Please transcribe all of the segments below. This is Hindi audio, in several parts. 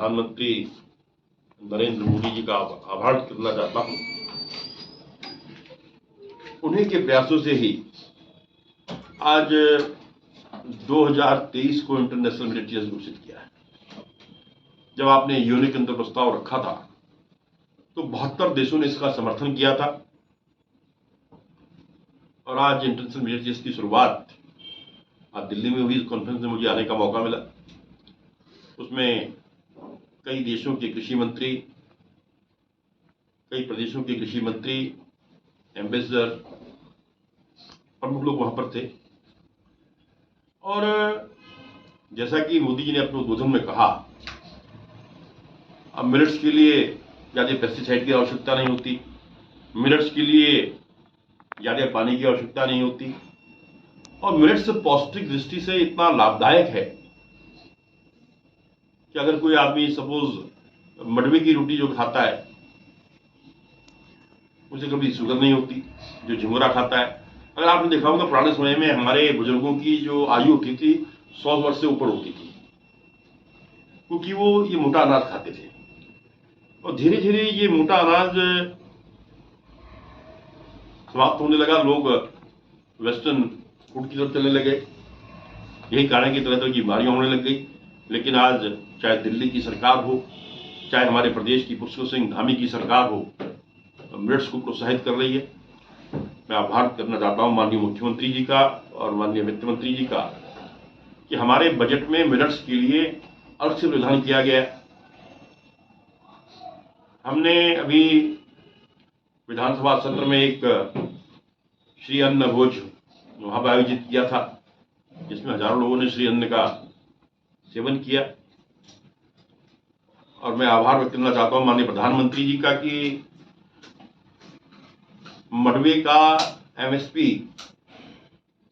प्रधानमंत्री नरेंद्र मोदी जी का आभार करना चाहता हूं। उन्हीं के प्रयासों से ही आज 2023 को इंटरनेशनल मिलिट्री ईयर घोषित किया है। जब आपने यूएन के अंदर प्रस्ताव रखा था तो 72 देशों ने इसका समर्थन किया था और आज इंटरनेशनल मिलिट्री ईयर की शुरुआत आज दिल्ली में हुई। कॉन्फ्रेंस में मुझे आने का मौका मिला। उसमें कई देशों के कृषि मंत्री, कई प्रदेशों के कृषि मंत्री, एम्बेसडर, प्रमुख लोग वहां पर थे। और जैसा कि मोदी जी ने अपने उद्बोधन में कहा, अब मिलेट्स के लिए ज़्यादा पेस्टिसाइड की आवश्यकता नहीं होती, मिलेट्स के लिए ज़्यादा पानी की आवश्यकता नहीं होती और मिलेट्स पौष्टिक दृष्टि से इतना लाभदायक है कि अगर कोई आदमी सपोज मडवे की रोटी जो खाता है उसे कभी शुगर नहीं होती, जो झिंगुरा खाता है। अगर आपने देखा होगा पुराने समय में हमारे बुजुर्गों की जो आयु होती थी 100 वर्ष से ऊपर होती थी, क्योंकि वो ये मोटा अनाज खाते थे। और धीरे धीरे ये मोटा अनाज समाप्त होने लगा, लोग वेस्टर्न फूड की तरफ चलने लगे। यही कारण है कि तरह तरह की बीमारियां होने लग गई। लेकिन आज चाहे दिल्ली की सरकार हो, चाहे हमारे प्रदेश की पुष्कर सिंह धामी की सरकार हो, मिलेट्स को प्रोत्साहित कर रही है। मैं आभार करना चाहता हूं माननीय मुख्यमंत्री जी का और माननीय वित्त मंत्री जी का कि हमारे बजट में मिलेट्स के लिए अलग से प्रावधान किया गया। हमने अभी विधानसभा सत्र में एक श्री अन्न भोज वहां पर आयोजित किया था, जिसमें हजारों लोगों ने श्री अन्न का सेवन किया। और मैं आभार व्यक्त करना चाहता हूं माननीय प्रधानमंत्री जी का कि मडवे का एमएसपी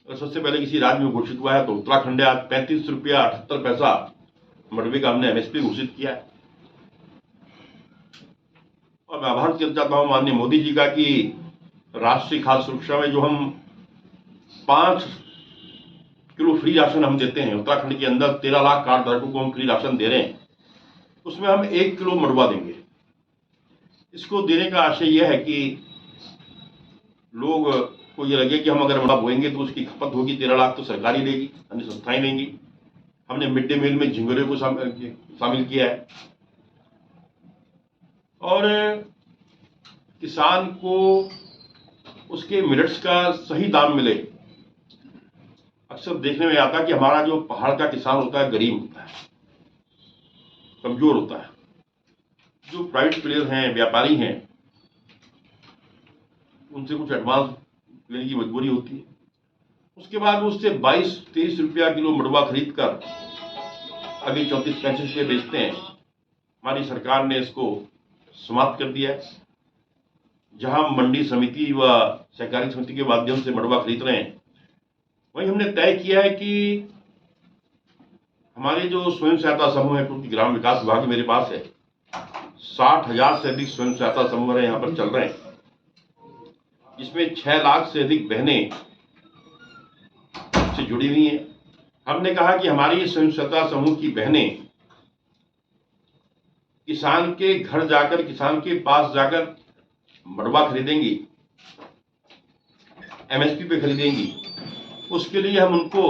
सबसे पहले किसी राज्य में घोषित हुआ है तो उत्तराखंड आज 35 रुपया 78 पैसा मडवे का हमने एमएसपी घोषित किया है। और मैं आभार करना चाहता हूं माननीय मोदी जी का कि राष्ट्रीय खाद्य सुरक्षा में जो हम 5 किलो फ्री राशन हम देते हैं, उत्तराखंड के अंदर 13 लाख कार्ड धारकों को हम फ्री राशन दे रहे हैं, उसमें हम 1 किलो मडवा देंगे। इसको देने का आशय यह है कि लोग को ये लगे कि हम अगर मडवा बोएंगे तो उसकी खपत होगी, 13 लाख तो सरकारी देगी, अन्य संस्थाएं देंगी। हमने मिड डे मील में झिंगुरे को शामिल किया है और किसान को उसके मिलेट्स का सही दाम मिले। अक्सर देखने में आता है कि हमारा जो पहाड़ का किसान होता है गरीब होता है, कमजोर होता है। जो प्राइवेट प्लेयर हैं, व्यापारी हैं, उनसे कुछ एडवांस लेने की मजबूरी होती है। उसके बाद उससे 22-23 रुपया किलो मडवा खरीद कर अभी 34-35 रुपये बेचते हैं। हमारी सरकार ने इसको समाप्त कर दिया है। जहां मंडी समिति व सहकारी समिति के माध्यम से मडवा खरीद रहे हैं, वहीं हमने तय किया है कि हमारे जो स्वयं सहायता समूह है, क्योंकि ग्राम विकास विभाग मेरे पास है, 60,000 से अधिक स्वयं सहायता समूह यहाँ पर चल रहे हैं, जिसमें 6 लाख से अधिक बहनें से जुड़ी हुई हैं। हमने कहा कि हमारी स्वयं सहायता समूह की बहनें किसान के घर जाकर, किसान के पास जाकर मडवा खरीदेंगी, एमएसपी पे खरीदेंगी। उसके लिए हम उनको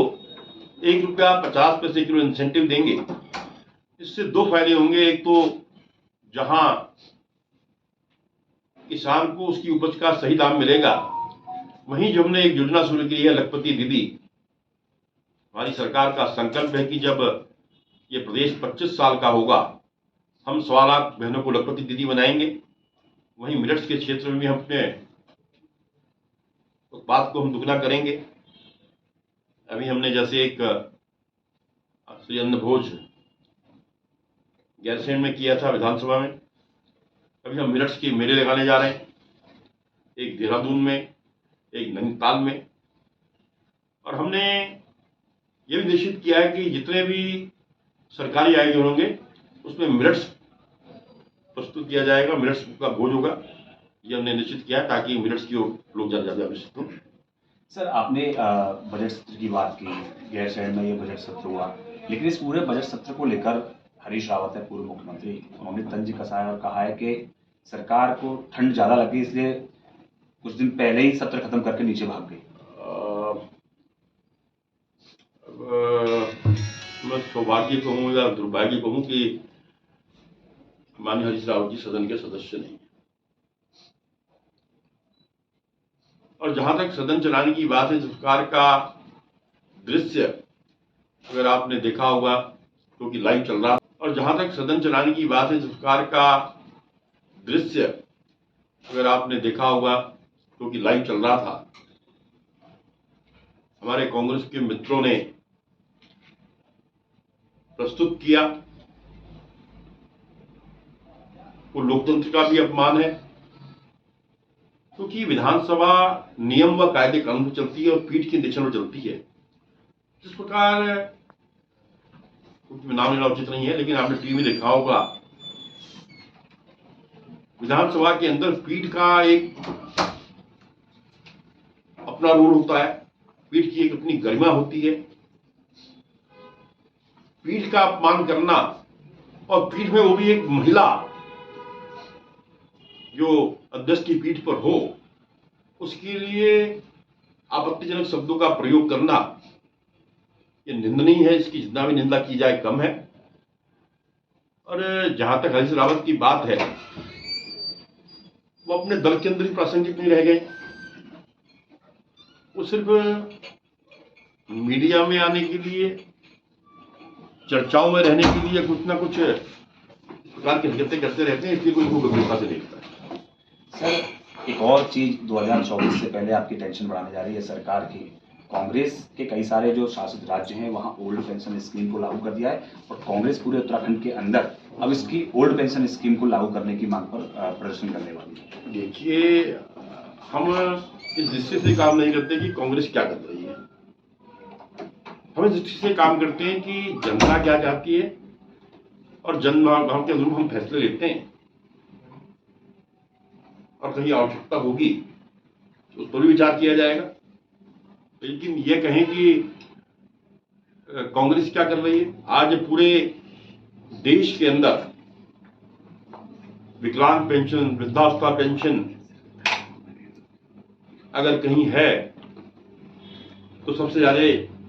1 रुपया 50 पैसे किलो इंसेंटिव देंगे। इससे 2 फायदे होंगे। एक तो जहां किसान को उसकी उपज का सही दाम मिलेगा, वहीं जो हमने एक योजना शुरू की है लखपति दीदी, हमारी सरकार का संकल्प है कि जब ये प्रदेश 25 साल का होगा, हम 1.25 लाख बहनों को लखपति दीदी बनाएंगे। वहीं मिलेट्स के क्षेत्र में भी हम अपने उत्पाद को हम दुगना करेंगे। अभी हमने जैसे एक श्री अन्न भोज गैरसैंण में किया था विधानसभा में, अभी हम मिलेट्स के मेले लगाने जा रहे हैं, एक देहरादून में, एक नैनीताल में। और हमने ये भी निश्चित किया है कि जितने भी सरकारी आयोजन होंगे उसमें मिलेट्स प्रस्तुत किया जाएगा, मिलेट्स का भोज होगा। ये हमने निश्चित किया है ताकि मिलेट्स की ओर लोग ज़्यादा आकर्षित हों। सर, आपने बजट सत्र की बात की, गैरसैंण में ये बजट सत्र हुआ, लेकिन इस पूरे बजट सत्र को लेकर हरीश रावत है, पूर्व मुख्यमंत्री, उन्होंने तंज कसा है और कहा है कि सरकार को ठंड ज्यादा लगी इसलिए कुछ दिन पहले ही सत्र खत्म करके नीचे भाग गई। मैं सौभाग्य कहूँ या दुर्भाग्य कहूँ कि माननीय हरीश रावत जी सदन के सदस्य नहीं, और जहां तक सदन चलाने की बात है, सरकार का दृश्य अगर आपने देखा होगा क्योंकि लाइव चल रहा, और जहां तक सदन चलाने की बात है, सरकार का दृश्य अगर आपने देखा होगा क्योंकि लाइव चल रहा था, हमारे कांग्रेस के मित्रों ने प्रस्तुत किया, वो लोकतंत्र का भी अपमान है, क्योंकि विधानसभा नियम व कायदे कानून पर चलती है और पीठ के निर्देशन पर चलती है। जिस प्रकार नाम लेना उचित नहीं है, लेकिन आपने टीवी में देखा होगा, विधानसभा के अंदर पीठ का एक अपना रोल होता है, पीठ की एक अपनी गरिमा होती है। पीठ का अपमान करना, और पीठ में वो भी एक महिला जो अध्यक्ष की पीठ पर हो, उसके लिए आपत्तिजनक शब्दों का प्रयोग करना, ये निंदनीय है। इसकी जितना भी निंदा की जाए कम है। और जहां तक हरीश रावत की बात है, वो अपने दल के अंदर ही प्रासंगिक नहीं रह गए, वो सिर्फ मीडिया में आने के लिए, चर्चाओं में रहने के लिए कुछ ना कुछ प्रकार की हरकतें करते रहते हैं, इसलिए कोई इनको गंभीरता से देखता है। सर, एक और चीज 2024 से पहले आपकी टेंशन बढ़ाने जा रही है सरकार की। कांग्रेस के कई सारे जो शासित राज्य हैं वहां ओल्ड पेंशन स्कीम को लागू कर दिया है, और कांग्रेस पूरे उत्तराखंड के अंदर अब इसकी ओल्ड पेंशन स्कीम को लागू करने की मांग पर प्रदर्शन करने वाली है। देखिए, हम इस दृष्टि से काम नहीं करते कि कांग्रेस क्या कर रही है, हम इस दृष्टि से काम करते हैं कि जनता क्या चाहती है, और जनभाव के अनुरूप हम फैसले लेते हैं, और कहीं आवश्यकता होगी तो उस पर भी विचार किया जाएगा। लेकिन ये कहें कि कांग्रेस क्या कर रही है, आज पूरे देश के अंदर विकलांग पेंशन, वृद्धावस्था पेंशन अगर कहीं है तो सबसे ज्यादा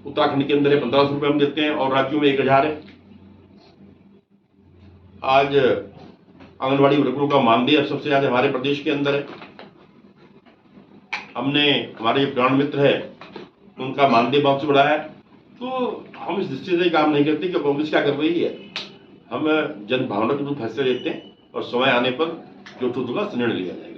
उत्तराखंड के अंदर है, 1500 रुपये हम देते हैं, और राज्यों में 1000 है। आज आंगनबाड़ी वर्करों का मानदेय सबसे ज्यादा हमारे प्रदेश के अंदर है। हमने, हमारे प्राण मित्र है, उनका मानदेय बहुत से बढ़ाया है। तो हम इस दृष्टि से काम नहीं करते कि कांग्रेस क्या कर रही है, हम जन भावना के रूप फैसले लेते हैं, और समय आने पर जो होगा निर्णय लिया जाएगा।